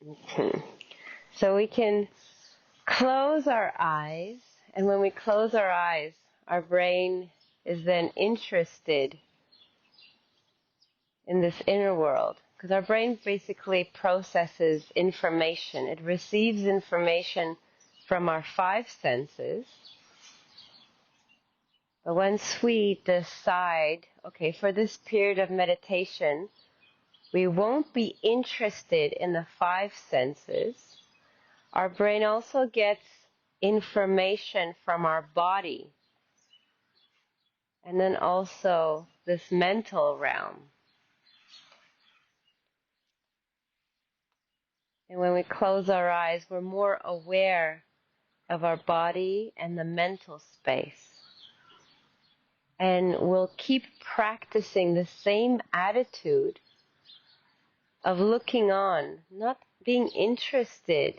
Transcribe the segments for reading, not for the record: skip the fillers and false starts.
Okay. So we can close our eyes, and when we close our eyes, our brain is then interested in this inner world, because our brain basically processes information. It receives information from our five senses. But once we decide, okay, for this period of meditation, we won't be interested in the five senses, our brain also gets information from our body, and then also this mental realm. And when we close our eyes, we're more aware of our body and the mental space. And we'll keep practicing the same attitude of looking on, not being interested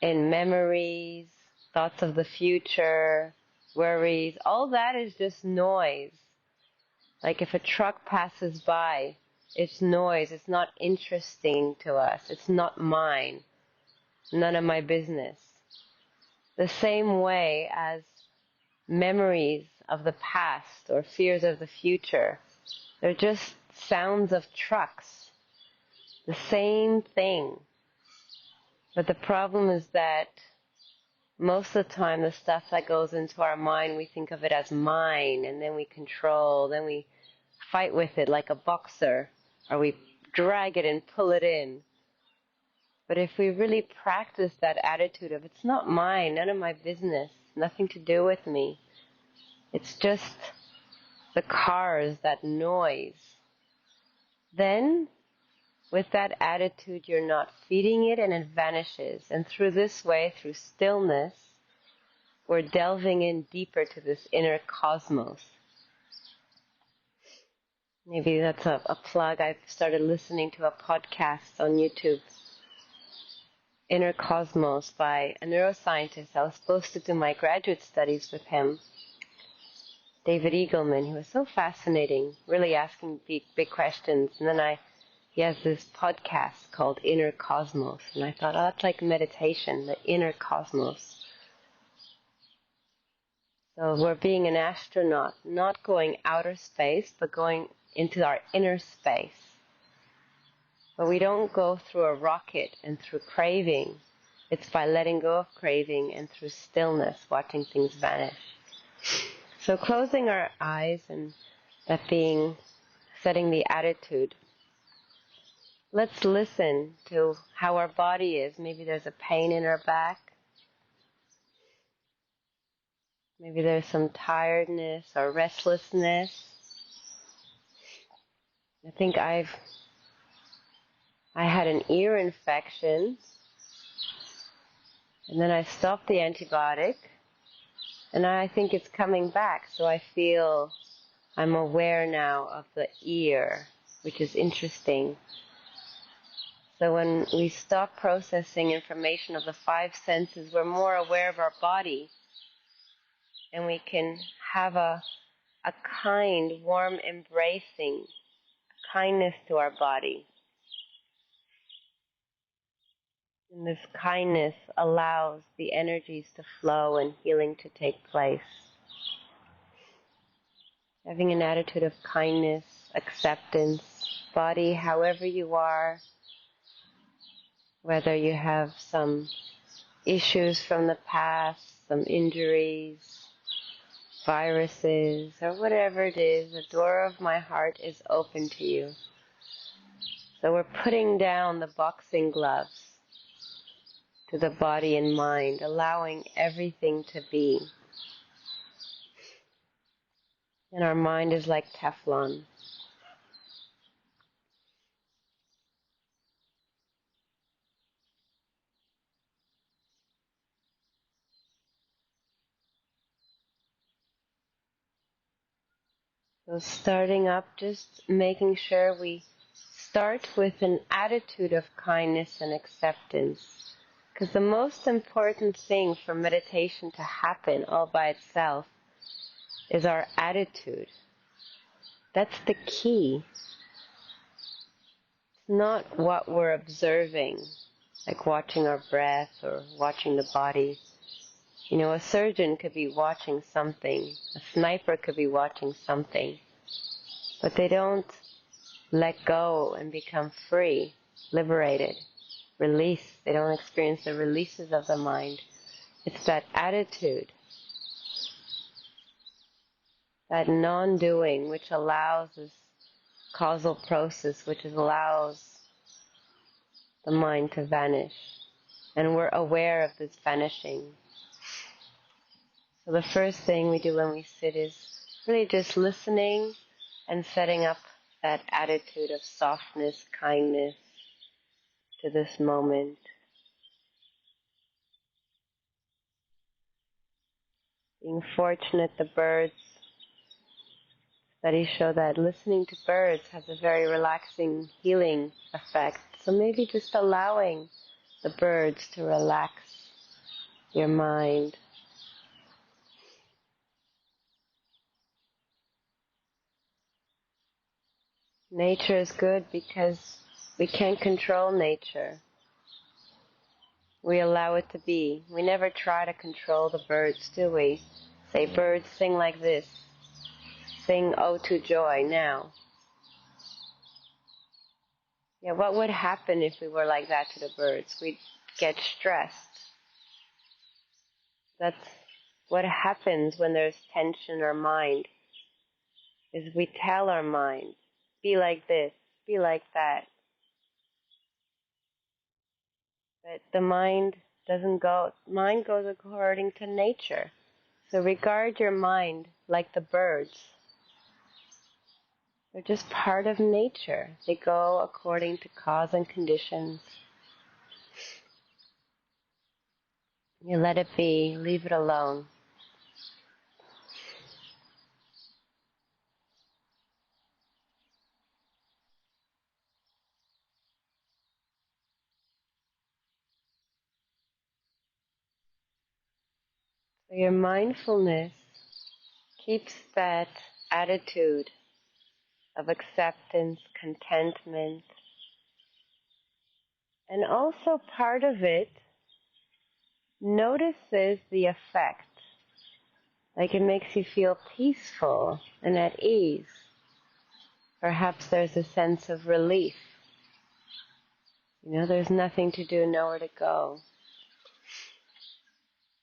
in memories, thoughts of the future, worries. All that is just noise. Like if a truck passes by, it's noise. It's not interesting to us. It's not mine. None of my business. The same way as memories of the past or fears of the future. They're just sounds of trucks. The same thing. But the problem is that most of the time the stuff that goes into our mind, we think of it as mine, and then we control, then we fight with it like a boxer, or we drag it and pull it in. But if we really practice that attitude of, it's not mine, none of my business, nothing to do with me, it's just the cars, that noise, then with that attitude you're not feeding it and it vanishes. And through this way, through stillness, we're delving in deeper to this inner cosmos. Maybe that's a plug. I've started listening to a podcast on YouTube, Inner Cosmos, by a neuroscientist. I was supposed to do my graduate studies with him, David Eagleman. He was so fascinating, really asking big questions. And then he has this podcast called Inner Cosmos. And I thought, oh, that's like meditation, the inner cosmos. So we're being an astronaut, not going outer space, but going into our inner space. But we don't go through a rocket and through craving. It's by letting go of craving and through stillness, watching things vanish. So closing our eyes and that being, setting the attitude, let's listen to how our body is. Maybe there's a pain in our back. Maybe there's some tiredness or restlessness. I think I had an ear infection, and then I stopped the antibiotic, and I think it's coming back. So I feel I'm aware now of the ear, which is interesting. So when we stop processing information of the five senses, we're more aware of our body, and we can have a kind, warm, embracing kindness to our body. And this kindness allows the energies to flow and healing to take place. Having an attitude of kindness, acceptance, body, however you are, whether you have some issues from the past, some injuries, viruses, or whatever it is, the door of my heart is open to you. So we're putting down the boxing gloves to the body and mind, allowing everything to be. And our mind is like Teflon. So starting up, just making sure we start with an attitude of kindness and acceptance. Because the most important thing for meditation to happen all by itself is our attitude. That's the key. It's not what we're observing. like watching our breath or watching the body. You know, a surgeon could be watching something, a sniper could be watching something, but they don't let go and become free, liberated, release. They don't experience the releases of the mind. It's that attitude, that non-doing, which allows this causal process, which allows the mind to vanish. And we're aware of this vanishing. So the first thing we do when we sit is really just listening and setting up that attitude of softness, kindness to this moment. Being fortunate, the birds, studies show that listening to birds has a very relaxing, healing effect. So maybe just allowing the birds to relax your mind. Nature is good because we can't control nature. We allow it to be. We never try to control the birds, do we? Say, birds, sing like this. Sing "Ode to Joy" now. Yeah, what would happen if we were like that to the birds? We'd get stressed. That's what happens when there's tension in our mind, is we tell our mind, be like this, be like that. But the mind doesn't go, mind goes according to nature. So regard your mind like the birds. They're just part of nature. They go according to cause and conditions. You let it be, leave it alone. So your mindfulness keeps that attitude of acceptance, contentment, and also part of it notices the effect. Like it makes you feel peaceful and at ease. Perhaps there's a sense of relief. You know, there's nothing to do, nowhere to go.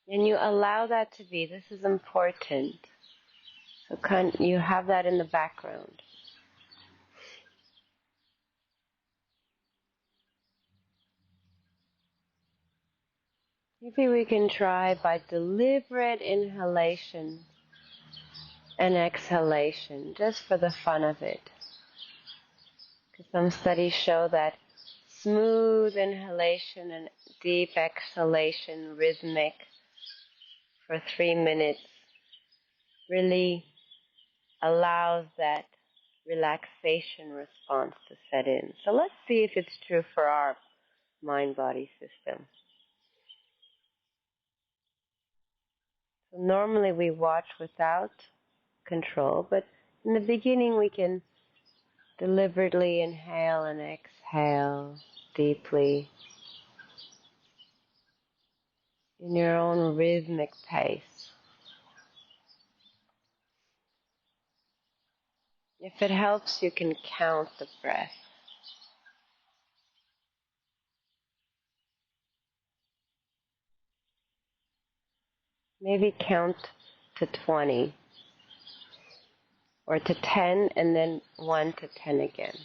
And you allow that to be. This is important. So you have that in the background. Maybe we can try by deliberate inhalation and exhalation, just for the fun of it. Because some studies show that smooth inhalation and deep exhalation, rhythmic, for 3 minutes, really allows that relaxation response to set in. So let's see if it's true for our mind-body system. So normally we watch without control, but in the beginning we can deliberately inhale and exhale deeply in your own rhythmic pace. If it helps, you can count the breath. Maybe count to 20 or to 10 and then 1 to 10 again.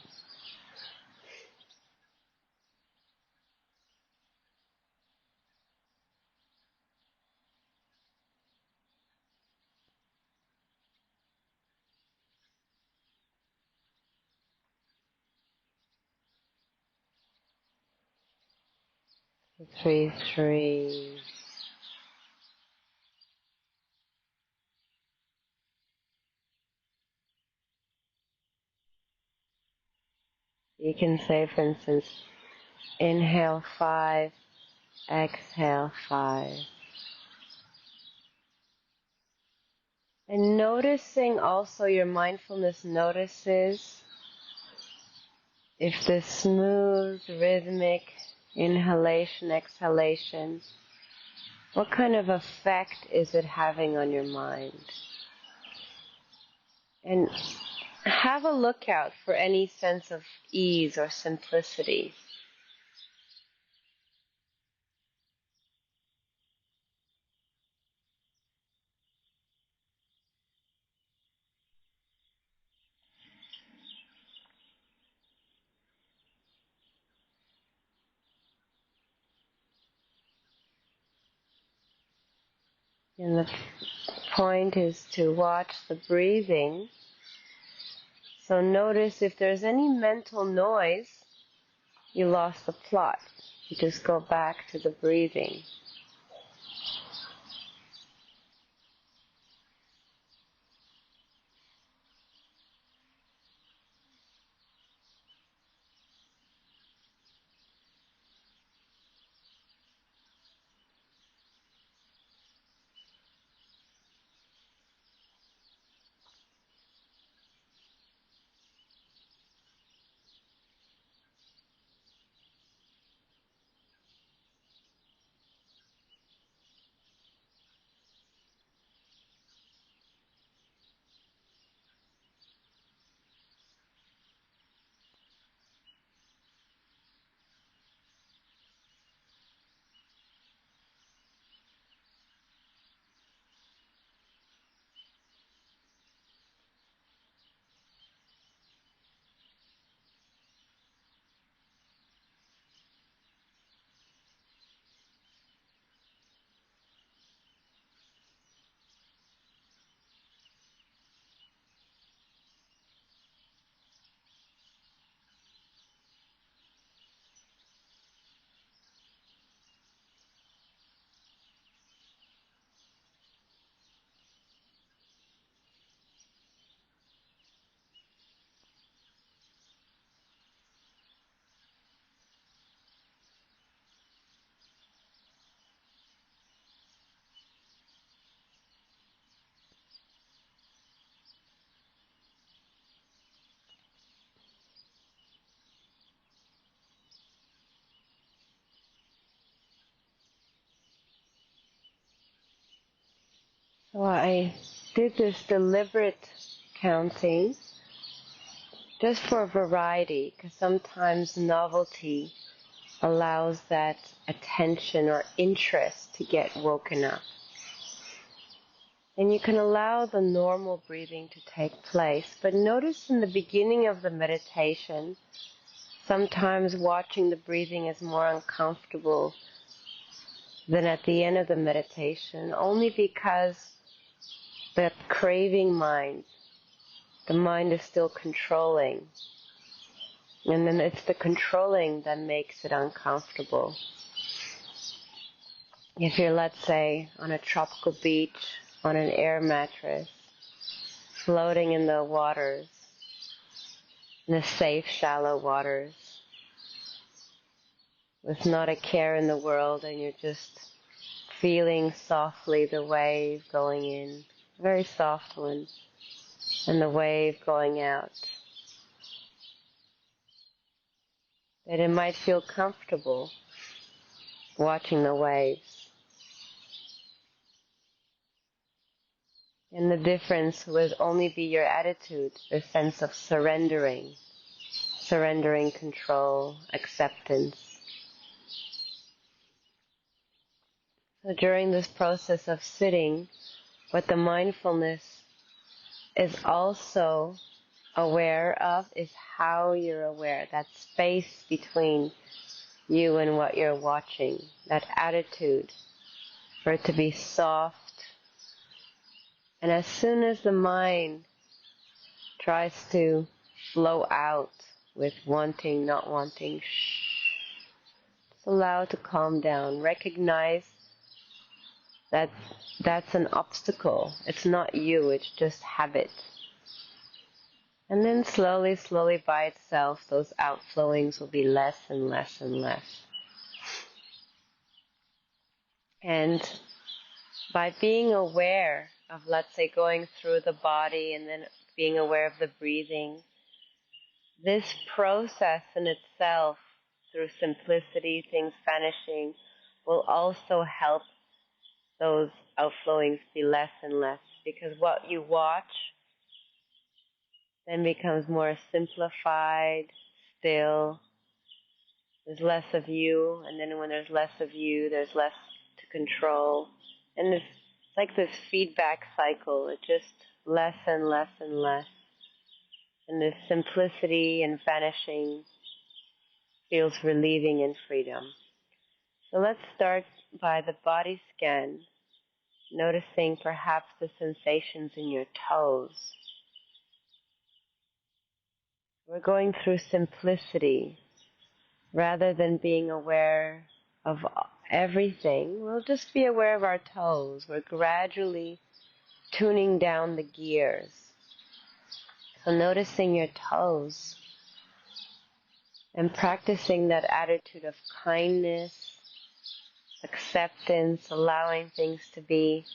So 3, 3. You can say, for instance, inhale 5, exhale 5. And noticing also, your mindfulness notices if this smooth, rhythmic inhalation, exhalation, what kind of effect is it having on your mind? And have a look out for any sense of ease or simplicity. And the point is to watch the breathing. So notice if there's any mental noise, you lost the plot. You just go back to the breathing. So I did this deliberate counting just for variety, because sometimes novelty allows that attention or interest to get woken up. And you can allow the normal breathing to take place, but notice in the beginning of the meditation, sometimes watching the breathing is more uncomfortable than at the end of the meditation, only because the craving mind, the mind is still controlling. And then it's the controlling that makes it uncomfortable. If you're, let's say, on a tropical beach, on an air mattress, floating in the waters, in the safe, shallow waters, with not a care in the world, and you're just feeling softly the wave going in, a very soft one, and the wave going out, that it might feel comfortable watching the waves. And the difference would only be your attitude, the sense of surrendering control, acceptance. So during this process of sitting, what the mindfulness is also aware of is how you're aware, that space between you and what you're watching, that attitude for it to be soft. And as soon as the mind tries to flow out with wanting, not wanting, just allow it to calm down. Recognize that that's an obstacle. It's not you, it's just habit. And then slowly, slowly by itself, those outflowings will be less and less and less. And by being aware of, let's say, going through the body and then being aware of the breathing, this process in itself through simplicity, things vanishing, will also help those outflowings be less and less, because what you watch then becomes more simplified, still. There's less of you, and then when there's less of you, there's less to control. And it's like this feedback cycle. It just less and less and less. And this simplicity and vanishing feels relieving and freedom. So let's start by the body scan, noticing perhaps the sensations in your toes. We're going through simplicity. Rather than being aware of everything, we'll just be aware of our toes. We're gradually tuning down the gears. So noticing your toes and practicing that attitude of kindness, acceptance, allowing things to be.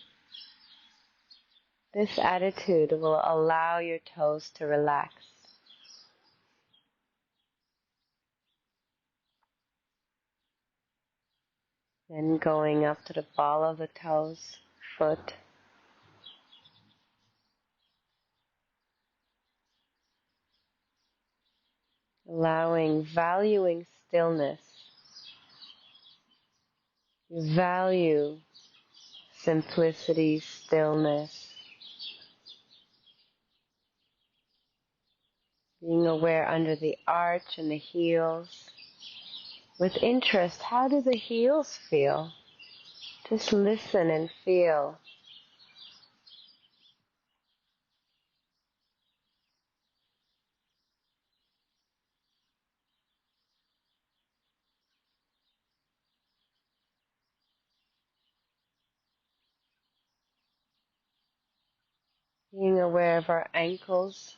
This attitude will allow your toes to relax. Then going up to the ball of the toes, foot. Allowing, valuing stillness. You value simplicity, stillness. Being aware under the arch and the heels. With interest, how do the heels feel? Just listen and feel. Being aware of our ankles.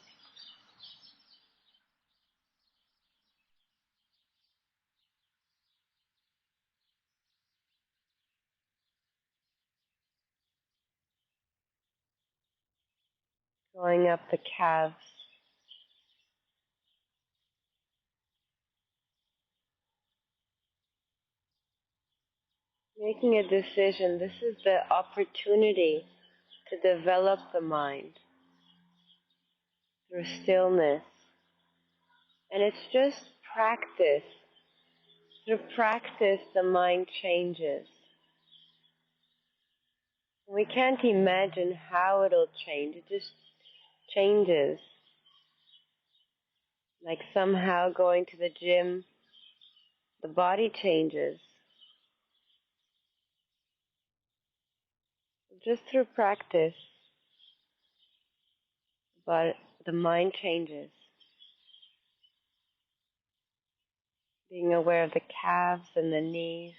Going up the calves. Making a decision. This is the opportunity to develop the mind through stillness. And it's just practice. Through practice, the mind changes. We can't imagine how it'll change. It just changes. Like somehow going to the gym, the body changes. Just through practice, but the mind changes. Being aware of the calves and the knees.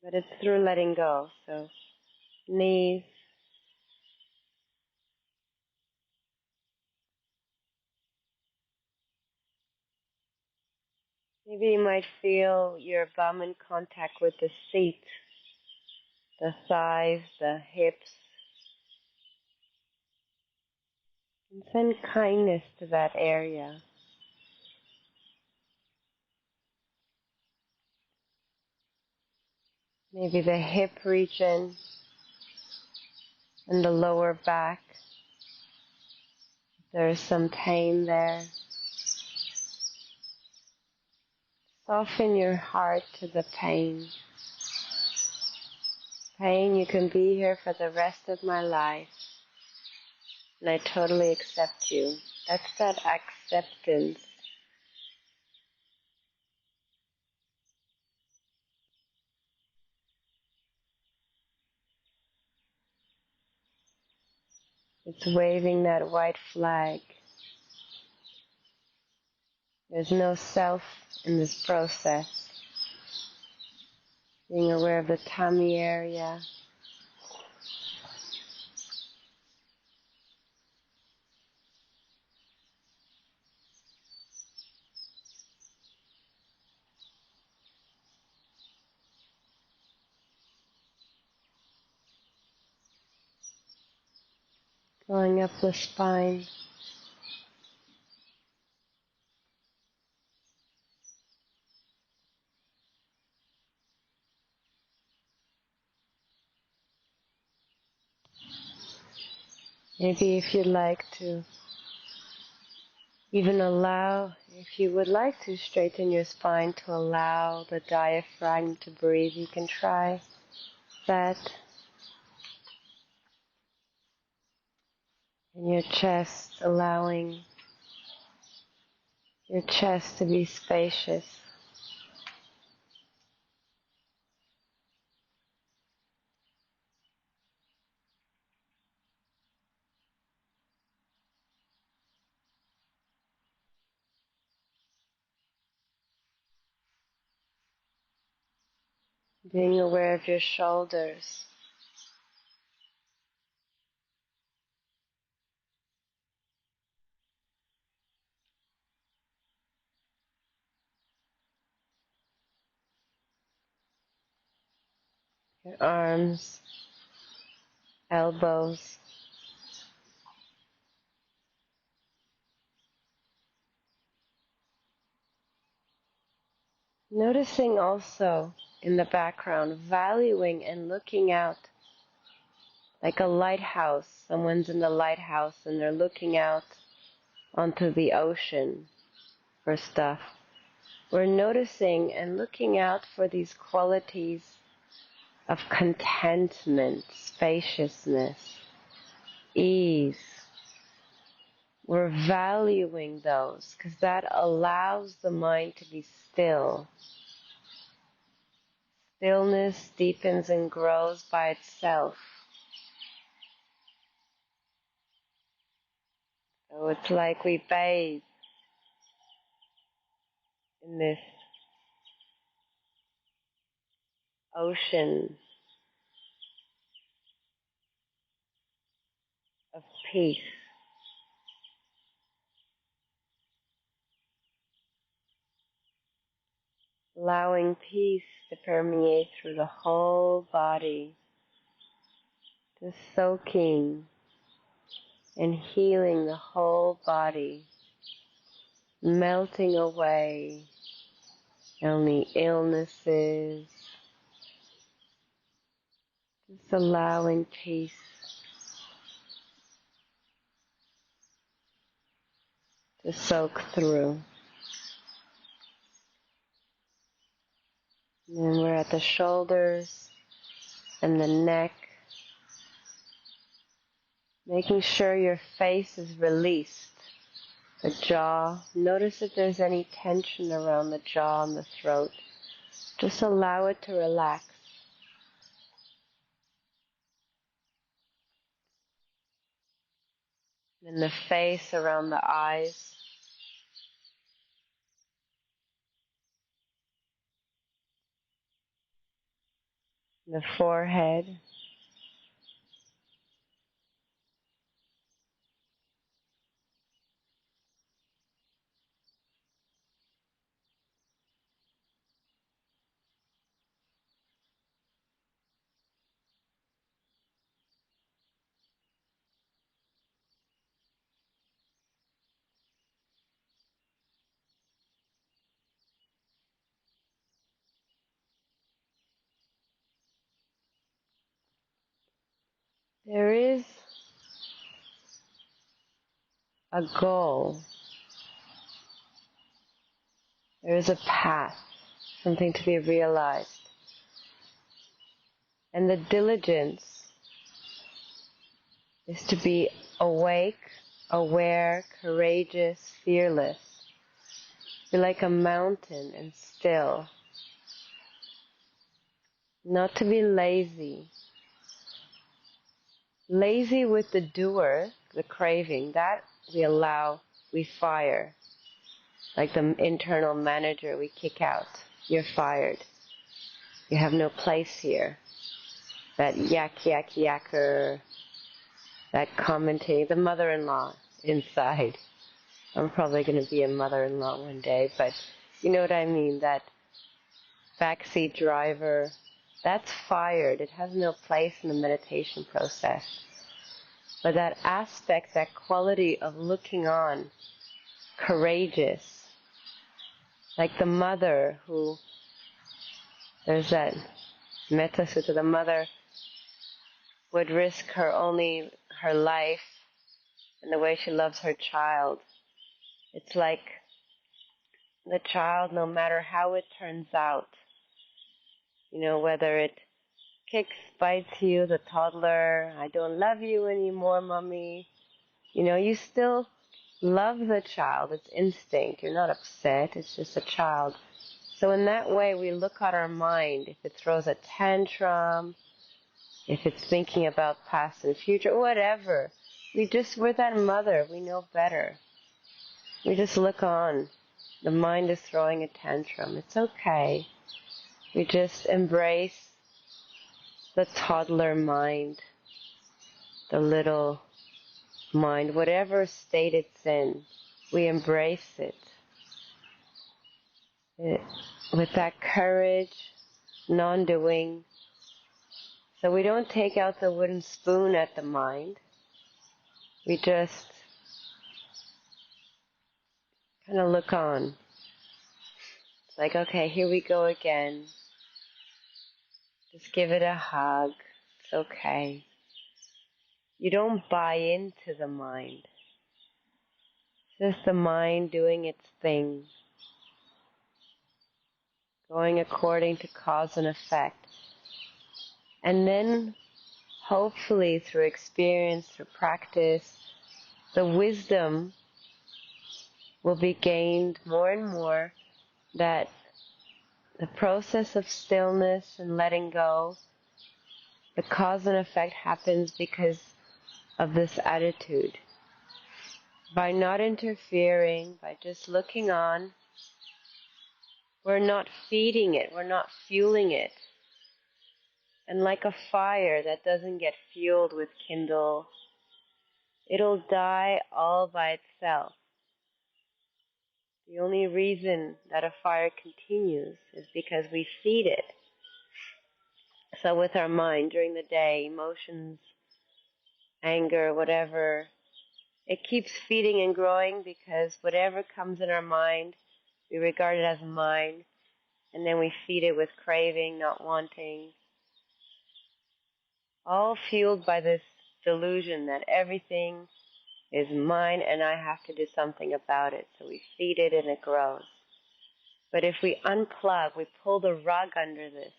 But it's through letting go. So knees, maybe you might feel your bum in contact with the seat, the thighs, the hips. And send kindness to that area. Maybe the hip region and the lower back. There's some pain there. Soften your heart to the pain. Pain, you can be here for the rest of my life. And I totally accept you. That's that acceptance. It's waving that white flag. There's no self in this process. Being aware of the tummy area. Going up the spine. Maybe if you'd like to even allow, if you would like to straighten your spine to allow the diaphragm to breathe, you can try that. And your chest, allowing your chest to be spacious. Being aware of your shoulders. Your arms, elbows. Noticing also in the background, valuing and looking out like a lighthouse. Someone's in the lighthouse and they're looking out onto the ocean for stuff. We're noticing and looking out for these qualities of contentment, spaciousness, ease. We're valuing those because that allows the mind to be still. Stillness deepens and grows by itself. So it's like we bathe in this ocean of peace. Allowing peace to permeate through the whole body, just soaking and healing the whole body, melting away any illnesses, just allowing peace to soak through. And then we're at the shoulders and the neck, making sure your face is released. The jaw, notice if there's any tension around the jaw and the throat. Just allow it to relax. And the face around the eyes. The forehead. There is a goal. There is a path, something to be realized. And the diligence is to be awake, aware, courageous, fearless. Be like a mountain and still. Not to be lazy. Lazy with the doer, the craving, that we allow, we fire. Like the internal manager, we kick out. You're fired. You have no place here. That yakker, that commenting, the mother-in-law inside. I'm probably going to be a mother-in-law one day, but you know what I mean, that backseat driver, that's fired. It has no place in the meditation process. But that aspect, that quality of looking on, courageous, like the mother who, there's that Metta Sutta, the mother would risk her life and the way she loves her child. It's like the child, no matter how it turns out, whether it kicks, bites you, the toddler, I don't love you anymore, mommy, you still love the child. It's instinct. You're not upset. It's just a child. So in that way, we look at our mind. If it throws a tantrum, if it's thinking about past and future, whatever, we're that mother. We know better. We just look on. The mind is throwing a tantrum. It's okay. We just embrace the toddler mind, the little mind, whatever state it's in. We embrace it with that courage, non-doing. So we don't take out the wooden spoon at the mind. We just kind of look on. It's like, okay, here we go again. Just give it a hug. It's okay. You don't buy into the mind. It's just the mind doing its thing, going according to cause and effect. And then, hopefully, through experience, through practice, the wisdom will be gained more and more that the process of stillness and letting go, the cause and effect happens because of this attitude. By not interfering, by just looking on, we're not feeding it, we're not fueling it. And like a fire that doesn't get fueled with kindle, it'll die all by itself. The only reason that a fire continues is because we feed it. So with our mind during the day, emotions, anger, whatever, it keeps feeding and growing because whatever comes in our mind, we regard it as mine, and then we feed it with craving, not wanting, all fueled by this delusion that everything is mine and I have to do something about it. So we feed it and it grows. But if we unplug, we pull the rug under this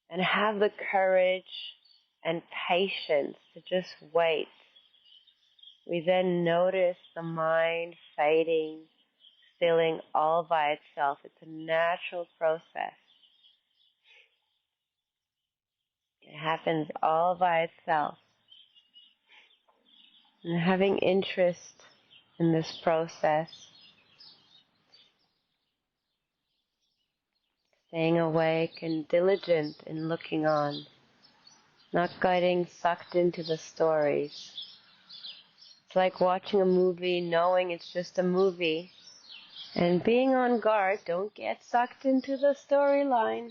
and have the courage and patience to just wait, we then notice the mind fading, stilling all by itself. It's a natural process. It happens all by itself. And having interest in this process, staying awake and diligent in looking on, not getting sucked into the stories. It's like watching a movie, knowing it's just a movie, and being on guard. Don't get sucked into the storyline.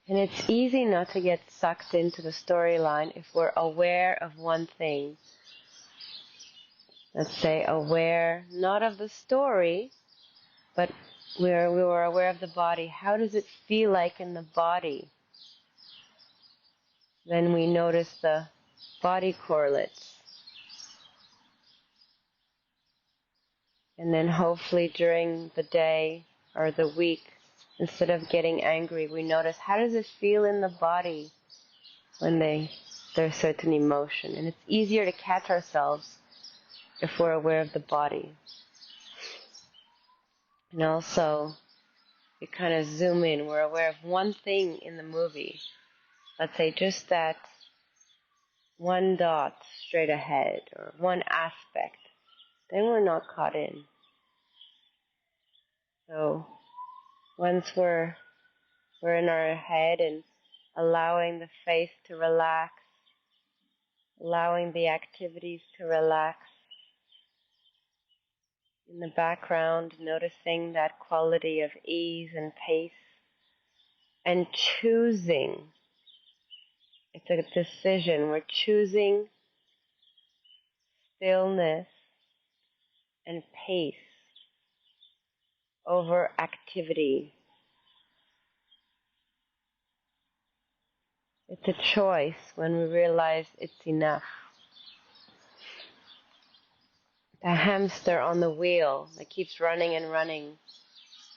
And it's easy not to get sucked into the storyline if we're aware of one thing. Let's say aware, not of the story, but we were aware of the body. How does it feel like in the body? Then we notice the body correlates. And then hopefully during the day or the week, instead of getting angry, we notice how does it feel in the body when there's certain emotion. And it's easier to catch ourselves if we're aware of the body. And also, we kind of zoom in. We're aware of one thing in the movie. Let's say just that one dot straight ahead or one aspect. Then we're not caught in. So once we're in our head and allowing the face to relax, allowing the activities to relax, in the background, noticing that quality of ease and pace, and choosing. It's a decision. We're choosing stillness and pace over activity. It's a choice when we realize it's enough. The hamster on the wheel that keeps running and running,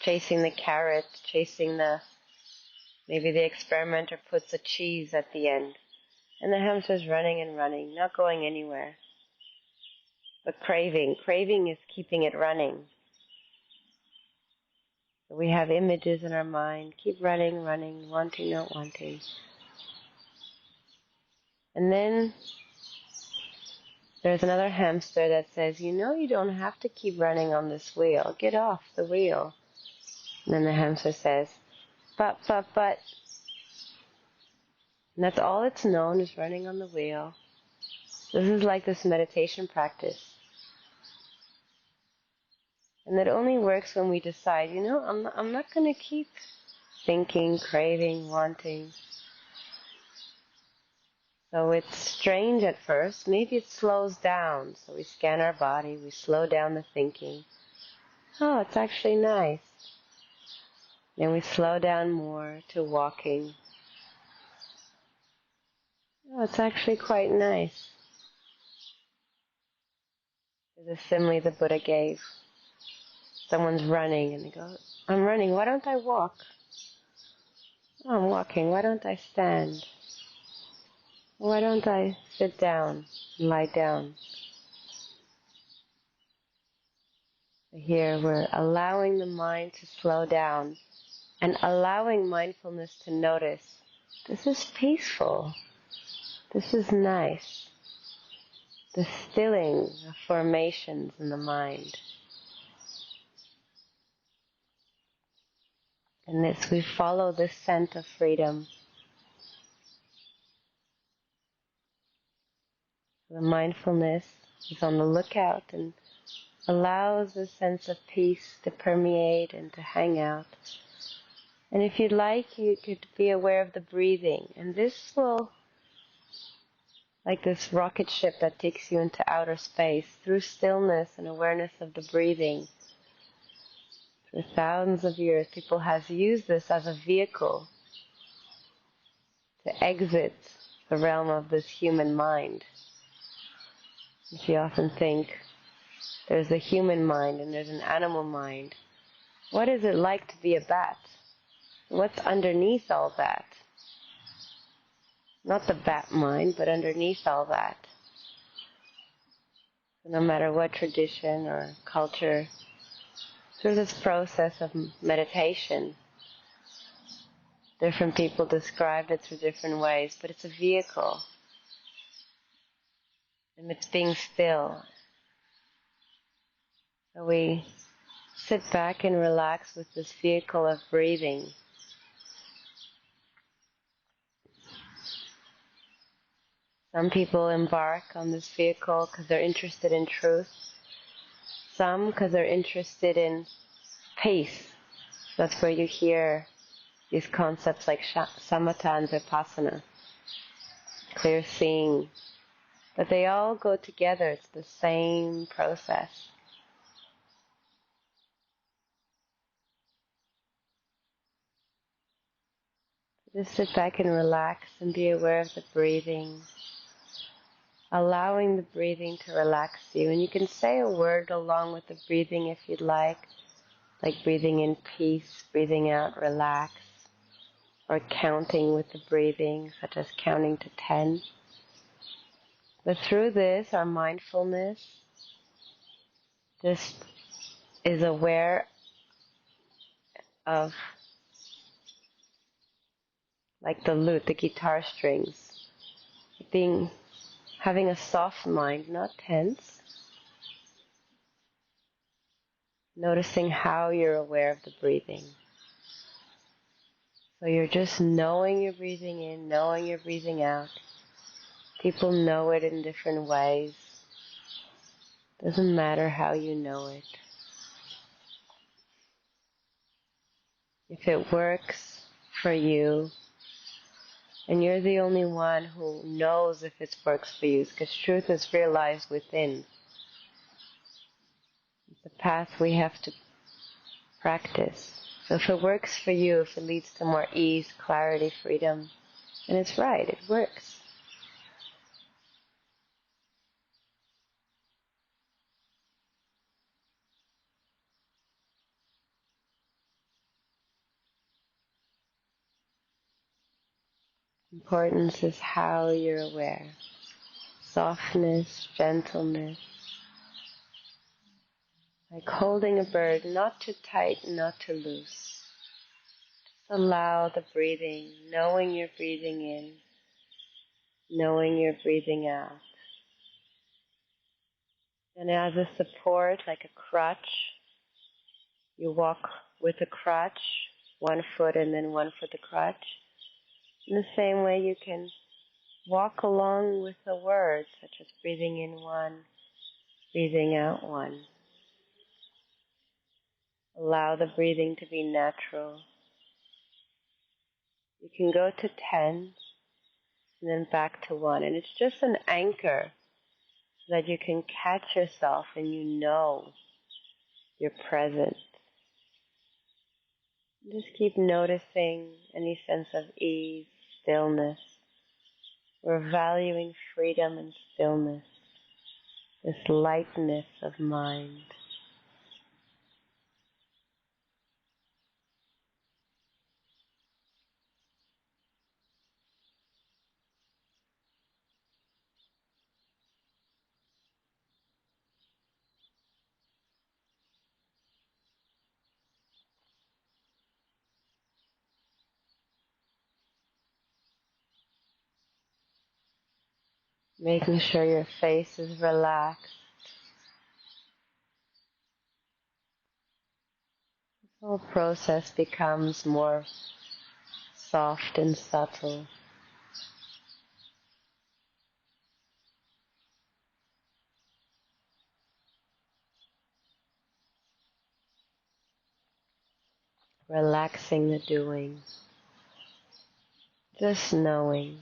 chasing the carrot, chasing maybe the experimenter puts a cheese at the end. And the hamster's running and running, not going anywhere. But craving is keeping it running. So we have images in our mind, keep running, wanting, not wanting. And then there's another hamster that says, you don't have to keep running on this wheel. Get off the wheel. And then the hamster says, but. And that's all it's known is running on the wheel. This is like this meditation practice. And it only works when we decide, I'm not going to keep thinking, craving, wanting. So it's strange at first. Maybe it slows down. So we scan our body, we slow down the thinking. Oh, it's actually nice. Then we slow down more to walking. Oh, it's actually quite nice. There's a simile the Buddha gave. Someone's running and they go, I'm running, why don't I walk? Oh, I'm walking, why don't I stand? Why don't I sit down and lie down? Here we're allowing the mind to slow down and allowing mindfulness to notice, this is peaceful, this is nice, the stilling of formations in the mind. And this, we follow this scent of freedom. The mindfulness is on the lookout and allows the sense of peace to permeate and to hang out. And if you'd like, you could be aware of the breathing. And this will, like this rocket ship that takes you into outer space, through stillness and awareness of the breathing. For thousands of years, people have used this as a vehicle to exit the realm of this human mind. If you often think there's a human mind and there's an animal mind, what is it like to be a bat? What's underneath all that? Not the bat mind, but underneath all that. So no matter what tradition or culture, through this process of meditation, different people describe it through different ways, but it's a vehicle. And it's being still. So we sit back and relax with this vehicle of breathing. Some people embark on this vehicle because they're interested in truth. Some because they're interested in peace. That's where you hear these concepts like samatha and vipassana, clear seeing. But they all go together. It's the same process. Just sit back and relax and be aware of the breathing, allowing the breathing to relax you. And you can say a word along with the breathing if you'd like breathing in peace, breathing out relax, or counting with the breathing, such as counting to 10. But through this, our mindfulness just is aware of, like the lute, the guitar strings, having a soft mind, not tense, noticing how you're aware of the breathing. So you're just knowing you're breathing in, knowing you're breathing out. People know it in different ways. Doesn't matter how you know it. If it works for you, and you're the only one who knows if it works for you, because truth is realized within. It's the path we have to practice. So if it works for you, if it leads to more ease, clarity, freedom, And it's right, it works. Importance is how you're aware. Softness, gentleness. Like holding a bird, not too tight, not too loose. Just allow the breathing, knowing you're breathing in, knowing you're breathing out. And as a support, like a crutch, you walk with a crutch, one foot and then one foot the crutch. In the same way you can walk along with the words, such as breathing in one, breathing out one. Allow the breathing to be natural. You can go to 10 and then back to 1. And it's just an anchor so that you can catch yourself and you know you're present. Just keep noticing any sense of ease, stillness. We're valuing freedom and stillness, this lightness of mind. Making sure your face is relaxed. This whole process becomes more soft and subtle. Relaxing the doing. Just knowing.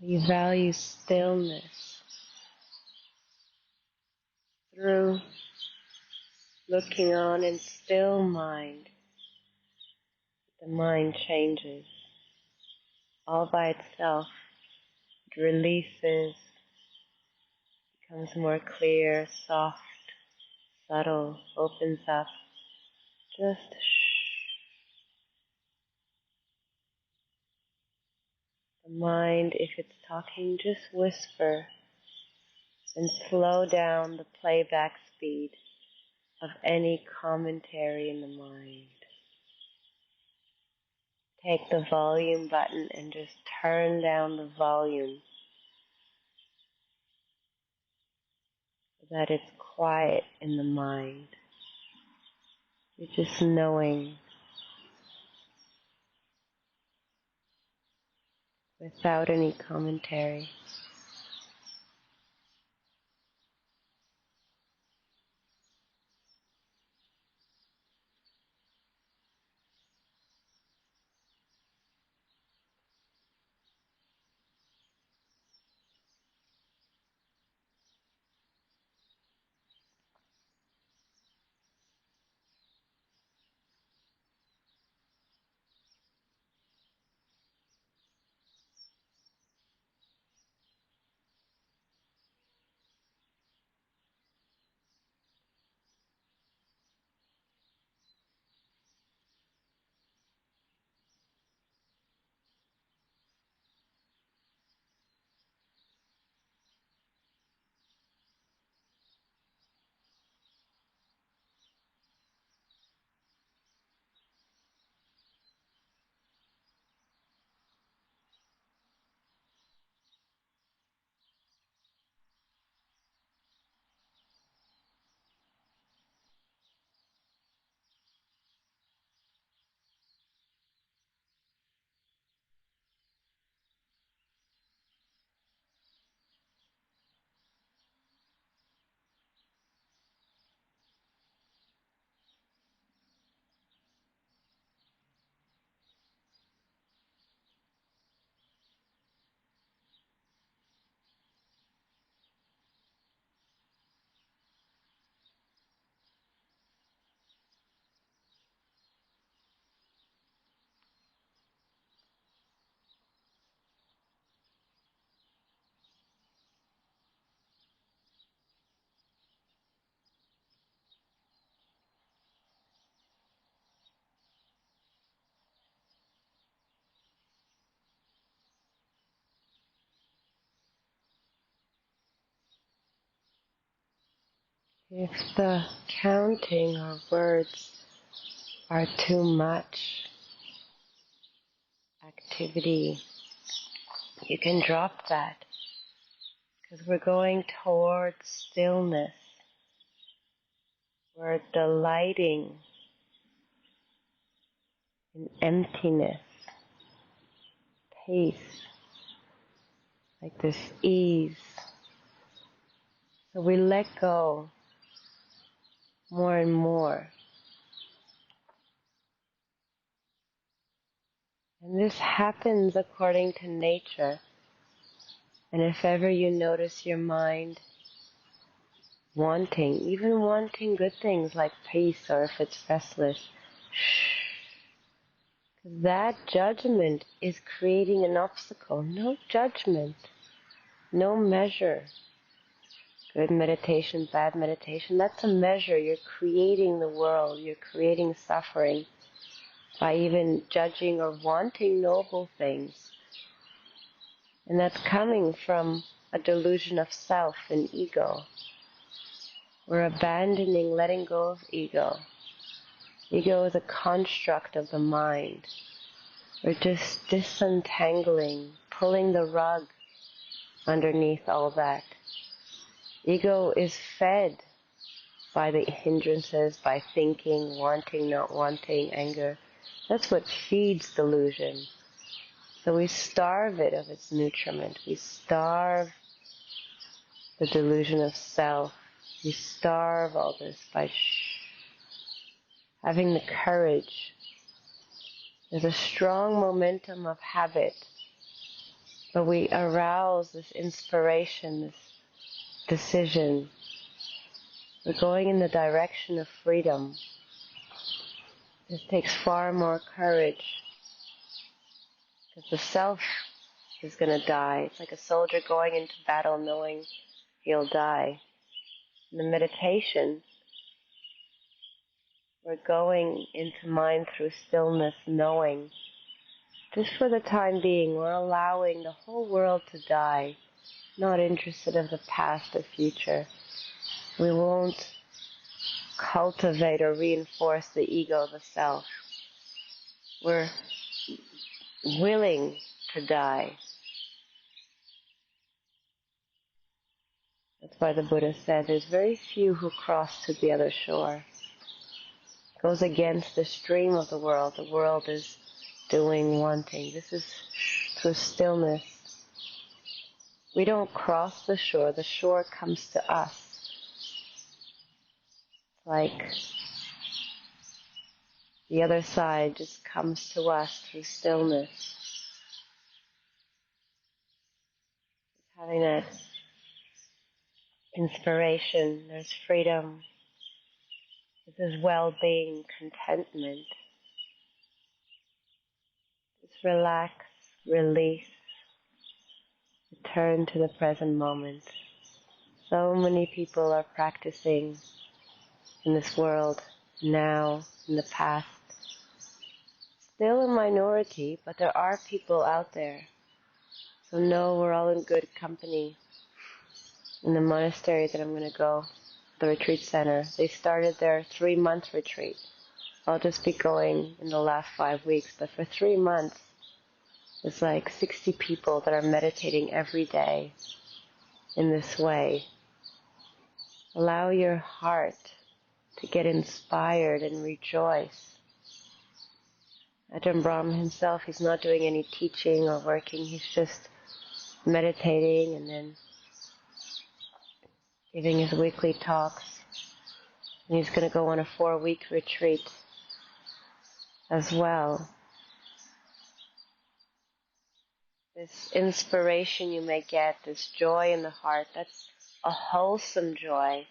We value stillness through looking on in still mind. The mind changes all by itself. It releases, becomes more clear, soft, subtle, opens up. Just the mind, if it's talking, just whisper and slow down the playback speed of any commentary in the mind. Take the volume button and just turn down the volume so that it's quiet in the mind. You're just knowing without any commentary. If the counting or words are too much activity, you can drop that, because we're going towards stillness. We're delighting in emptiness, peace, like this ease. So we let go more and more. And this happens according to nature. And if ever you notice your mind wanting, even wanting good things like peace, or if it's restless, that judgment is creating an obstacle. No judgment, no measure. Good meditation, bad meditation, that's a measure. You're creating the world, you're creating suffering by even judging or wanting noble things. And that's coming from a delusion of self and ego. We're abandoning, letting go of ego. Ego is a construct of the mind. We're just disentangling, pulling the rug underneath all that. Ego is fed by the hindrances, by thinking, wanting, not wanting, anger. That's what feeds delusion. So we starve it of its nutriment. We starve the delusion of self. We starve all this by having the courage. There's a strong momentum of habit, but we arouse this inspiration, this decision. We're going in the direction of freedom. This takes far more courage, because the self is going to die. It's like a soldier going into battle knowing he'll die. In the meditation, we're going into mind through stillness, knowing. Just for the time being, we're allowing the whole world to die, not interested of the past or future. We won't cultivate or reinforce the ego, the self. We're willing to die. That's why the Buddha said there's very few who cross to the other shore. It goes against the stream of the world. The world is doing, wanting. This is through stillness. We don't cross the shore comes to us. It's like the other side just comes to us through stillness. Having that inspiration, there's freedom. This is well-being, contentment. Just relax, release, return to the present moment. So many people are practicing in this world now, in the past. Still a minority, but there are people out there. So know we're all in good company. In the monastery that I'm going to go, the retreat center, they started their 3-month retreat. I'll just be going in the last 5 weeks, but for 3 months, it's like 60 people that are meditating every day in this way. Allow your heart to get inspired and rejoice. Ajahn Brahm himself, he's not doing any teaching or working, he's just meditating and then giving his weekly talks. And he's going to go on a 4-week retreat as well. This inspiration you may get, this joy in the heart, that's a wholesome joy.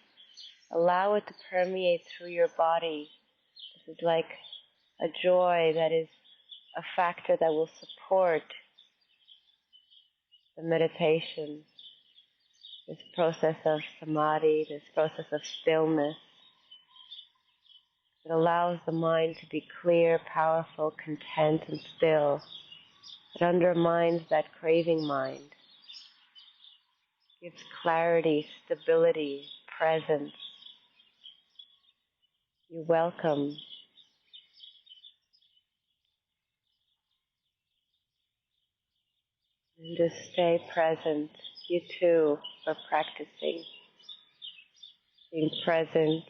Allow it to permeate through your body. This is like a joy that is a factor that will support the meditation, this process of samadhi, this process of stillness. It allows the mind to be clear, powerful, content, and still. It undermines that craving mind. Gives clarity, stability, presence. You welcome. And just stay present. You too are practicing being present,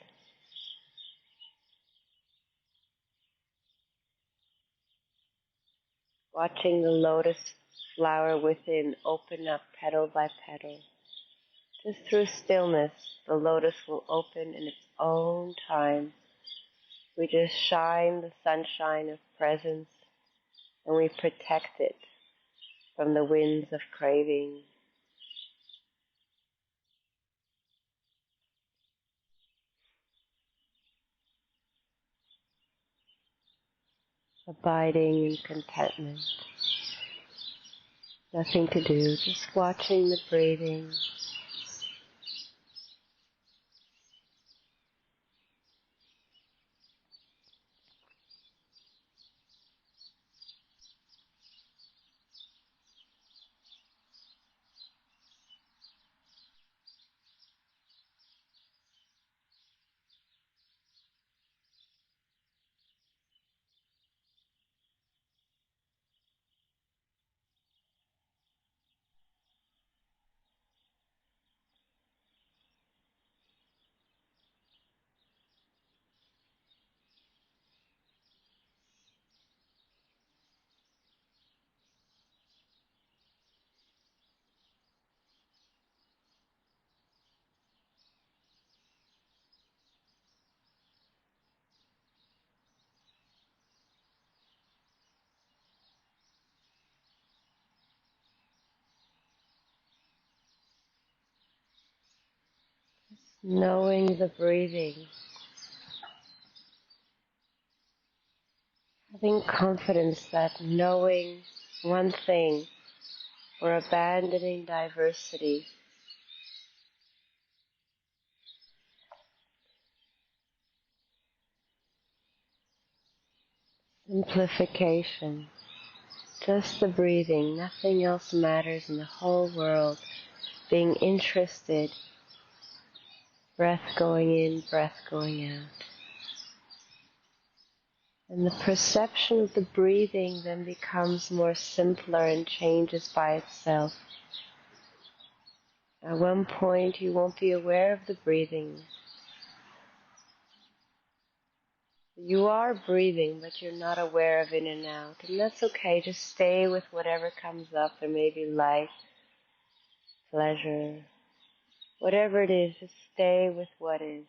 watching the lotus flower within open up petal by petal. Just through stillness, the lotus will open in its own time. We just shine the sunshine of presence and we protect it from the winds of craving. Abiding in contentment. Nothing to do, just watching the breathing. Knowing the breathing. Having confidence that knowing one thing or abandoning diversity. Simplification. Just the breathing. Nothing else matters in the whole world. Being interested. Breath going in, breath going out. And the perception of the breathing then becomes more simpler and changes by itself. At one point you won't be aware of the breathing. You are breathing, but you're not aware of in and out. And that's okay. Just stay with whatever comes up. There may be light, pleasure, whatever it is, just stay with what is.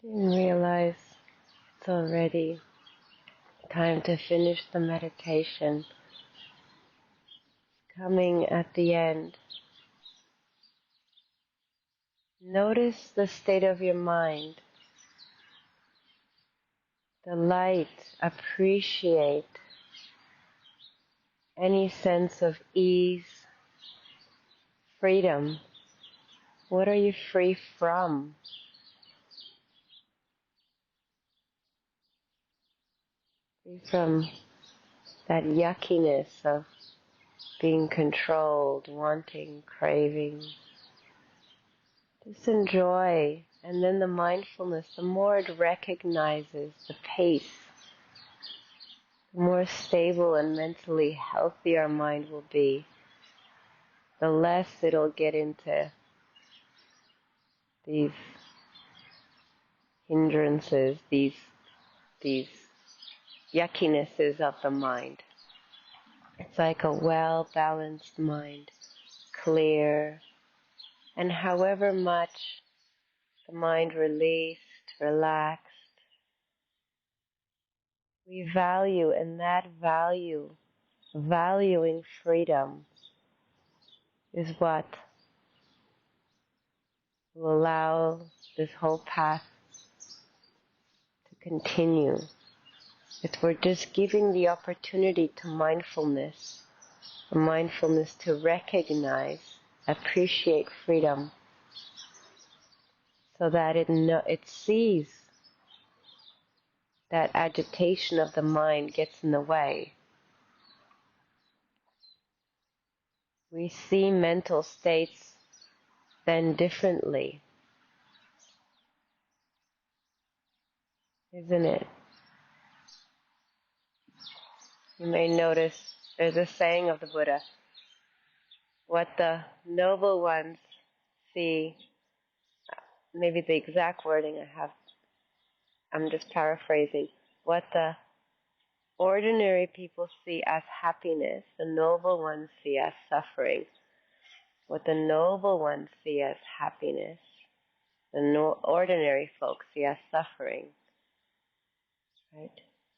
I didn't realize it's already time to finish the meditation. Coming at the end. Notice the state of your mind. Delight, appreciate any sense of ease, freedom. What are you free from? Free from that yuckiness of being controlled, wanting, craving. Just enjoy. And then the mindfulness, the more it recognizes the pace, the more more stable and mentally healthy our mind will be, the less it'll get into these hindrances, these yuckinesses of the mind. It's like a well-balanced mind, clear, and however much the mind released, relaxed, we value, and that valuing freedom, is what will allow this whole path to continue. If we're just giving the opportunity to mindfulness to recognize, appreciate freedom, so that it sees that agitation of the mind gets in the way. We see mental states then differently, isn't it? You may notice there's a saying of the Buddha, what the noble ones see, maybe the exact wording I'm just paraphrasing, what the ordinary people see as happiness, the noble ones see as suffering. What the noble ones see as happiness, the ordinary folks see as suffering. Right?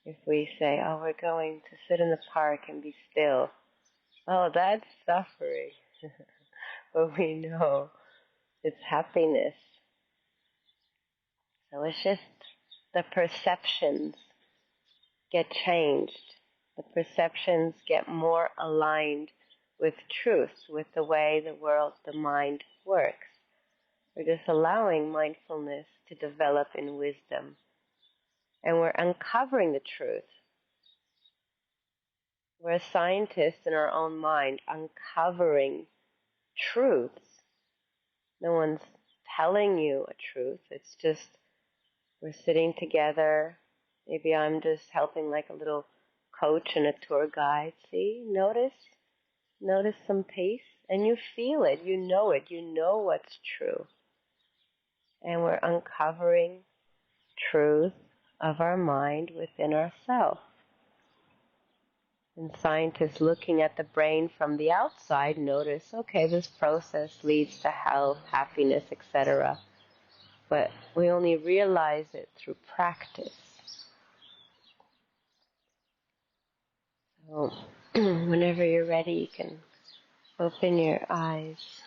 If we say, oh, we're going to sit in the park and be still, oh, that's suffering. But we know it's happiness. So it's just the perceptions get changed. The perceptions get more aligned with truth, with the way the mind works. We're just allowing mindfulness to develop in wisdom. And we're uncovering the truth. We're a scientist in our own mind, uncovering truths. No one's telling you a truth. It's just we're sitting together. Maybe I'm just helping like a little coach and a tour guide. See, notice some peace, and you feel it, you know what's true. And we're uncovering truth of our mind within ourselves. And scientists looking at the brain from the outside notice, okay, this process leads to health, happiness, etc. But we only realize it through practice. So whenever you're ready, you can open your eyes.